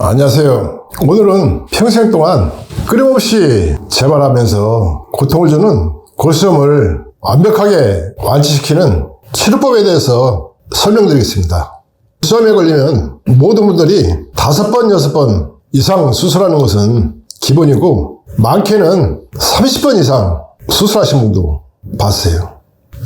안녕하세요. 오늘은 평생 동안 끊임없이 재발하면서 고통을 주는 골수염을 완벽하게 완치시키는 치료법에 대해서 설명드리겠습니다. 골수염에 걸리면 모든 분들이 5번, 6번 이상 수술하는 것은 기본이고 많게는 30번 이상 수술하신 분도 봤어요.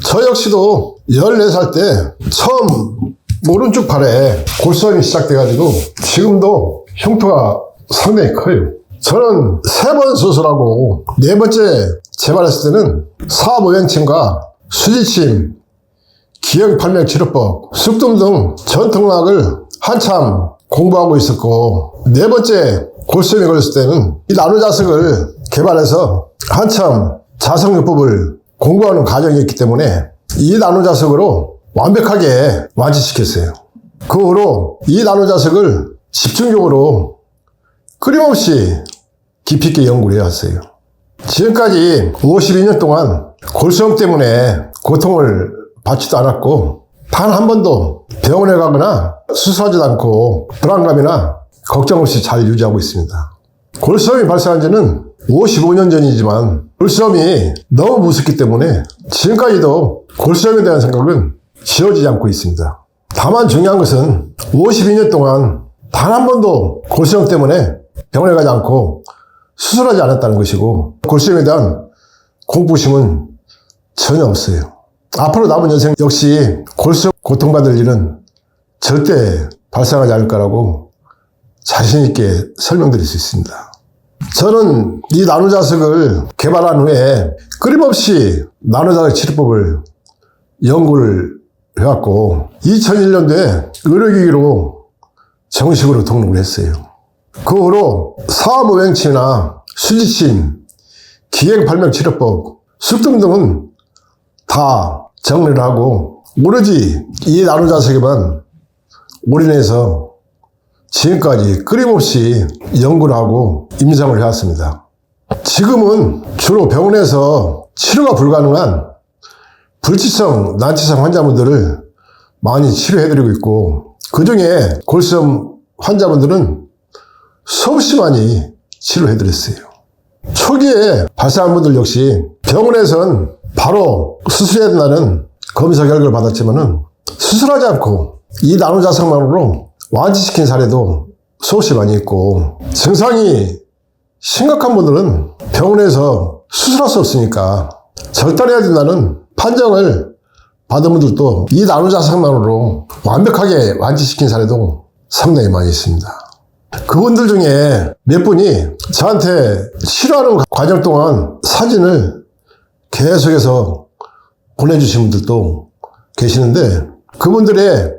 저 역시도 14살 때 처음 오른쪽 팔에 골수염이 시작돼가지고 지금도 흉터가 상당히 커요. 저는 3번 수술하고 4번째 재발했을 때는 사업오행침과 수지침, 기형팔명치료법, 숙둠 등 전통학을 한참 공부하고 있었고 4번째 골수염이 걸렸을 때는 이 나노자석을 개발해서 한참 자석요법을 공부하는 과정이었기 때문에 이 나노자석으로 완벽하게 완치시켰어요. 그 후로 이 나노자석을 집중적으로 끊임없이 깊이 있게 연구를 해왔어요. 지금까지 52년 동안 골수염 때문에 고통을 받지도 않았고 단 한 번도 병원에 가거나 수술하지도 않고 불안감이나 걱정 없이 잘 유지하고 있습니다. 골수염이 발생한 지는 55년 전이지만 골수염이 너무 무섭기 때문에 지금까지도 골수염에 대한 생각은 지워지지 않고 있습니다. 다만 중요한 것은 52년 동안 단 한 번도 골수염 때문에 병원에 가지 않고 수술하지 않았다는 것이고 골수염에 대한 공포심은 전혀 없어요. 앞으로 남은 인생 역시 골수염 고통받을 일은 절대 발생하지 않을 거라고 자신 있게 설명드릴 수 있습니다. 저는 이 나노자석을 개발한 후에 끊임없이 나노자석 치료법을 연구를 해왔고 2001년도에 의료기기로 정식으로 등록을 했어요. 그 후로 사업오행침이나 수지침, 기형팔명치료법, 숙둠 등은 다 정리를 하고 오로지 이 나노자석에만 올인해서 지금까지 끊임없이 연구를 하고 임상을 해왔습니다. 지금은 주로 병원에서 치료가 불가능한 불치성, 난치성 환자분들을 많이 치료해드리고 있고 그 중에 골수염 환자분들은 수없이 많이 치료해드렸어요. 초기에 발생한 분들 역시 병원에선 바로 수술해야 된다는 검사 결과를 받았지만은 수술하지 않고 이 나노자석만으로 완치시킨 사례도 수없이 많이 있고 증상이 심각한 분들은 병원에서 수술할 수 없으니까 절단해야 된다는 판정을 받은 분들도 이 나노자석만으로 완벽하게 완치시킨 사례도 상당히 많이 있습니다. 그분들 중에 몇 분이 저한테 치료하는 과정 동안 사진을 계속해서 보내주신 분들도 계시는데 그분들의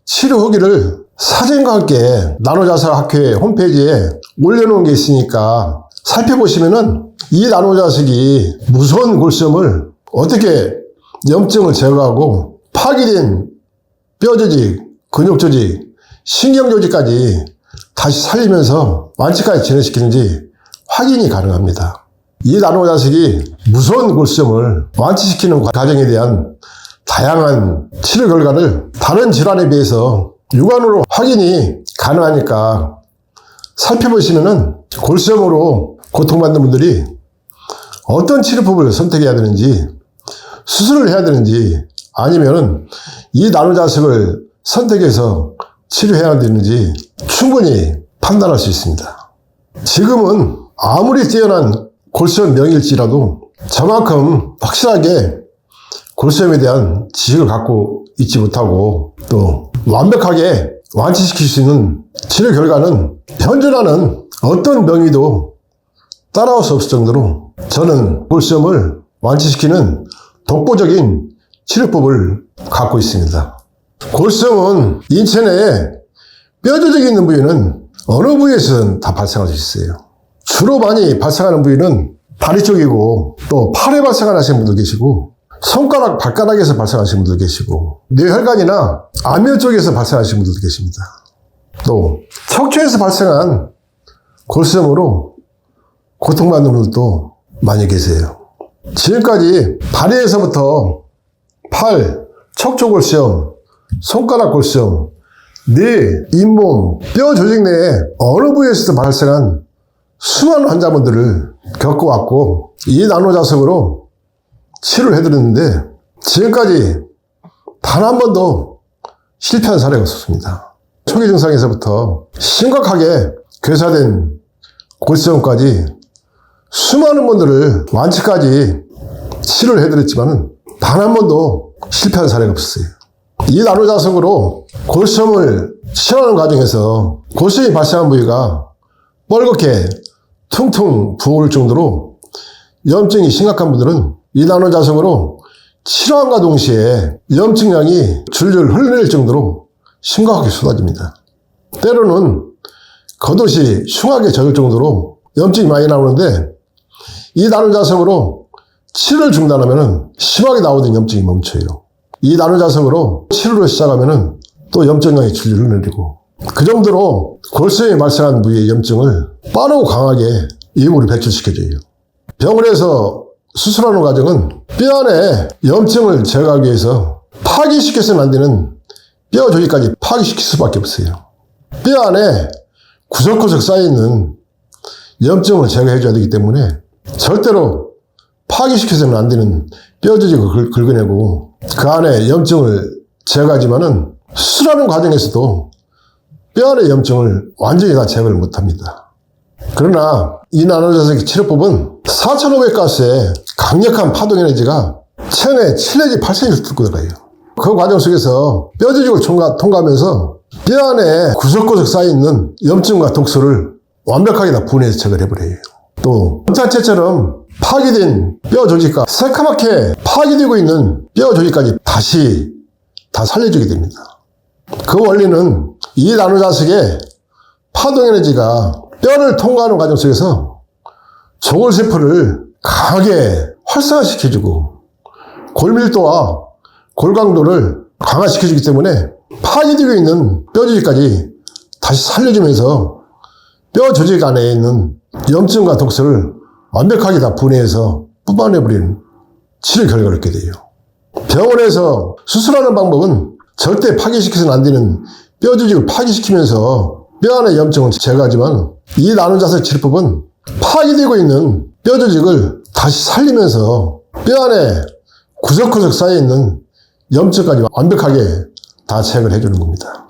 치료 후기를 사진과 함께 나노자석 학회 홈페이지에 올려놓은 게 있으니까 살펴보시면은 이 나노자석이 무서운 골수염을 어떻게 염증을 제거하고 파괴된 뼈 조직, 근육 조직, 신경 조직까지 다시 살리면서 완치까지 진행시키는지 확인이 가능합니다. 이 나노자석이 무서운 골수염을 완치시키는 과정에 대한 다양한 치료 결과를 다른 질환에 비해서 육안으로 확인이 가능하니까 살펴보시면은 골수염으로 고통받는 분들이 어떤 치료법을 선택해야 되는지 수술을 해야 되는지 아니면은 이 나노자석을 선택해서 치료해야 되는지 충분히 판단할 수 있습니다. 지금은 아무리 뛰어난 골수염 명일지라도 저만큼 확실하게 골수염에 대한 지식을 갖고 있지 못하고 또 완벽하게 완치시킬 수 있는 치료 결과는 현존하는 어떤 명의도 따라올 수 없을 정도로 저는 골수염을 완치시키는 독보적인 치료법을 갖고 있습니다. 골수염은 인체 내에 뼈 조직이 있는 부위는 어느 부위에서든 다 발생할 수 있어요. 주로 많이 발생하는 부위는 다리 쪽이고 또 팔에 발생하시는 분도 계시고 손가락, 발가락에서 발생하시는 분도 계시고 뇌혈관이나 안면 쪽에서 발생하시는 분들도 계십니다. 또 척추에서 발생한 골수염으로 고통받는 분들도 많이 계세요. 지금까지 다리에서부터 팔, 척추 골수염, 손가락 골수염, 내 잇몸, 뼈 조직 내에 어느 부위에서도 발생한 수많은 환자분들을 겪어왔고 이 나노자석으로 치료를 해드렸는데 지금까지 단 한 번도 실패한 사례가 없었습니다. 초기 증상에서부터 심각하게 괴사된 골수염까지 수많은 분들을 완치까지 치료를 해드렸지만 단 한 번도 실패한 사례가 없었어요. 이 나노자석으로 골수염을 치료하는 과정에서 골수염이 발생한 부위가 뻘겋게 퉁퉁 부을 정도로 염증이 심각한 분들은 이 나노자석으로 치료함과 동시에 염증량이 줄줄 흘러낼 정도로 심각하게 쏟아집니다. 때로는 겉옷이 흉하게 젖을 정도로 염증이 많이 나오는데 이 나노자석으로 치료를 중단하면 심하게 나오던 염증이 멈춰요. 이 나노자석으로 치료를 시작하면 또 염증량이 줄줄 흘러내리고 그 정도로 골수염이 발생한 부위의 염증을 빠르고 강하게 이물을 배출시켜줘요. 병원에서 수술하는 과정은 뼈 안에 염증을 제거하기 위해서 파기시켜서는 안 되는 뼈 조직까지 파기시킬 수밖에 없어요. 뼈 안에 구석구석 쌓여있는 염증을 제거해줘야 되기 때문에 절대로 파기시켜서는 안 되는 뼈 조직을 긁어내고 그 안에 염증을 제거하지만은 수술하는 과정에서도 뼈 안의 염증을 완전히 다 제거를 못합니다. 그러나 이 나노자석 치료법은 4500가스의 강력한 파동 에너지가 체내 7내지 8cm를 뚫고 들어가요. 그 과정 속에서 뼈 조직을 통과하면서 뼈 안에 구석구석 쌓여있는 염증과 독소를 완벽하게 다 분해해서 제거를 해버려요. 또 전차체처럼 파괴된 뼈 조직과 새카맣게 파괴되고 있는 뼈 조직까지 다시 다 살려주게 됩니다. 그 원리는 이 나노자석의 파동 에너지가 뼈를 통과하는 과정 속에서 조골세포를 강하게 활성화시켜주고 골밀도와 골강도를 강화시켜주기 때문에 파괴되고 있는 뼈 조직까지 다시 살려주면서 뼈 조직 안에 있는 염증과 독소를 완벽하게 다 분해해서 뽑아내버리는 치료 결과를 얻게 돼요. 병원에서 수술하는 방법은 절대 파괴시켜서는 안 되는 뼈 조직을 파괴시키면서 뼈 안의 염증을 제거하지만 이 나노자석 치료법은 파괴되고 있는 뼈 조직을 다시 살리면서 뼈 안에 구석구석 쌓여있는 염증까지 완벽하게 다 제거를 해주는 겁니다.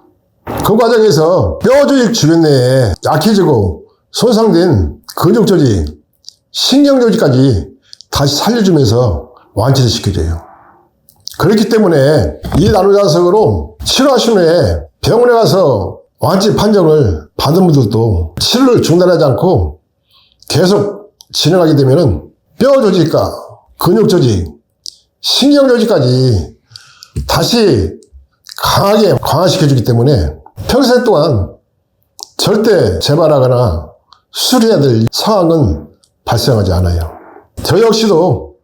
그 과정에서 뼈 조직 주변 내에 약해지고 손상된 근육 조직, 신경 조직까지 다시 살려주면서 완치를 시켜줘요. 그렇기 때문에 이 나노자석으로 치료하신 후에 병원에 가서 완치 판정을 받은 분들도 치료를 중단하지 않고 계속 진행하게 되면 뼈 조직과 근육 조직, 신경 조직까지 다시 강하게 강화시켜주기 때문에 평생 동안 절대 재발하거나 수술해야 될 상황은 발생하지 않아요. 저 역시도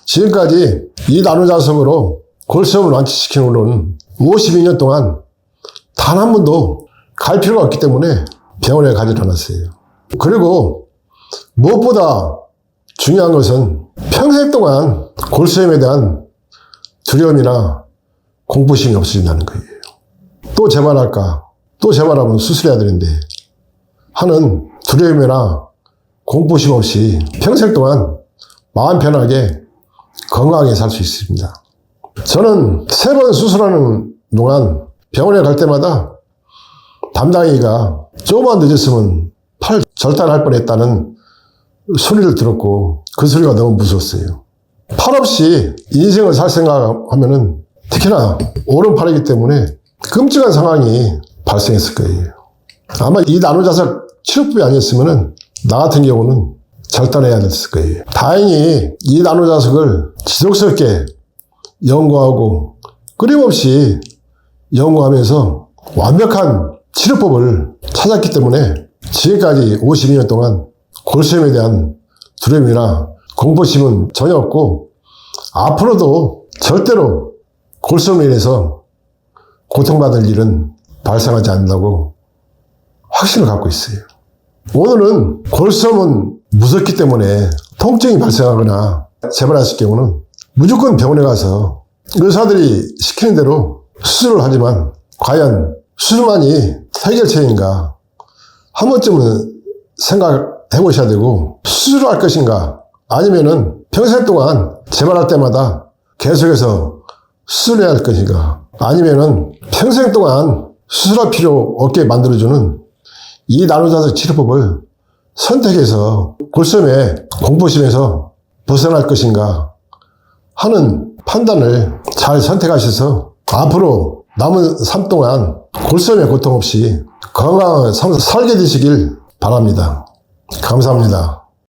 지금까지 이 나노자석으로 골수염을 완치시킨 후로는 52년 동안 단 한 번도 갈 필요가 없기 때문에 병원에 가지 않았어요. 그리고 무엇보다 중요한 것은 평생 동안 골수염에 대한 두려움이나 공포심이 없어진다는 거예요. 또 재발할까? 또 재발하면 수술해야 되는데 하는 두려움이나 공포심 없이 평생 동안 마음 편하게 건강하게 살 수 있습니다. 저는 3번 수술하는 동안 병원에 갈 때마다 담당이가 조금만 늦었으면 팔 절단할 뻔했다는 소리를 들었고 그 소리가 너무 무서웠어요. 팔 없이 인생을 살 생각하면은 특히나 오른팔이기 때문에 끔찍한 상황이 발생했을 거예요. 아마 이 나노자석 치료법이 아니었으면은 나 같은 경우는 절단해야 됐을 거예요. 다행히 이 나노자석을 지속스럽게 연구하고 끊임없이 연구하면서 완벽한 치료법을 찾았기 때문에 지금까지 52년 동안 골수염에 대한 두려움이나 공포심은 전혀 없고 앞으로도 절대로 골수염에 인해서 고통받을 일은 발생하지 않는다고 확신을 갖고 있어요. 오늘은 골수염은 무섭기 때문에 통증이 발생하거나 재발했을 경우는 무조건 병원에 가서 의사들이 시키는 대로 수술을 하지만 과연 수술만이 해결책인가 한 번쯤은 생각해 보셔야 되고, 수술할 것인가 아니면은 평생 동안 재발할 때마다 계속해서 수술해야 할 것인가, 아니면은 평생 동안 수술할 필요 없게 만들어주는 이 나노자석 치료법을 선택해서 골수염의 공포심에서 벗어날 것인가 하는 판단을 잘 선택하셔서 앞으로 남은 삶 동안 골수염의 고통 없이 건강한 삶 살게 되시길 바랍니다. 감사합니다.